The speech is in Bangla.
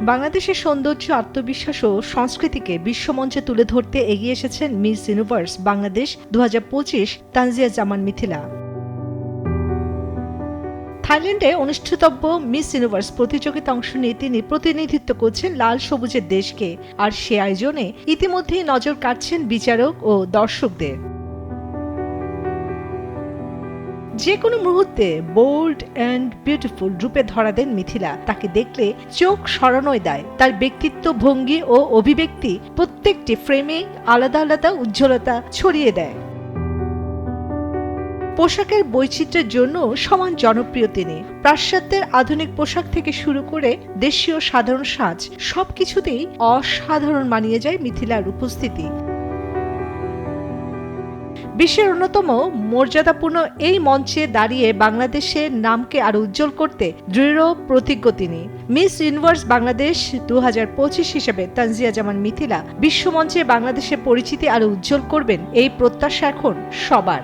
বাংলাদেশের সৌন্দর্য, আত্মবিশ্বাস ও সংস্কৃতিকে বিশ্বমঞ্চে তুলে ধরতে এগিয়ে এসেছেন মিস ইউনিভার্স বাংলাদেশ 2025 তানজিয়া জামান মিথিলা। থাইল্যান্ডে অনুষ্ঠিতব্য মিস ইউনিভার্স প্রতিযোগিতায় অংশ নিয়ে তিনি প্রতিনিধিত্ব করছেন লাল সবুজের দেশকে, আর সে আয়োজনে ইতিমধ্যেই নজর কাটছেন বিচারক ও দর্শকদের। যে কোনো মুহূর্তে বোল্ড অ্যান্ড বিউটিফুল রূপে ধরা দেন মিথিলা। তাকে দেখলে চোখ সরানোই দেয়। তার ব্যক্তিত্ব, ভঙ্গি ও অভিব্যক্তি প্রত্যেকটি ফ্রেমে আলাদা আলাদা উজ্জ্বলতা ছড়িয়ে দেয়। পোশাকের বৈচিত্র্যের জন্য সমান জনপ্রিয় তিনি। পাশ্চাত্যের আধুনিক পোশাক থেকে শুরু করে দেশীয় সাধারণ সাজ, সবকিছুতেই অসাধারণ মানিয়ে যায় মিথিলার উপস্থিতি। বিশ্বের অন্যতম মর্যাদাপূর্ণ এই মঞ্চে দাঁড়িয়ে বাংলাদেশের নামকে আরো উজ্জ্বল করতে দৃঢ় প্রতিজ্ঞ তিনি। মিস ইউনিভার্স বাংলাদেশ 2025 হিসেবে তানজিয়া জামান মিথিলা বিশ্বমঞ্চে বাংলাদেশের পরিচিতি আরো উজ্জ্বল করবেন, এই প্রত্যাশা এখন সবার।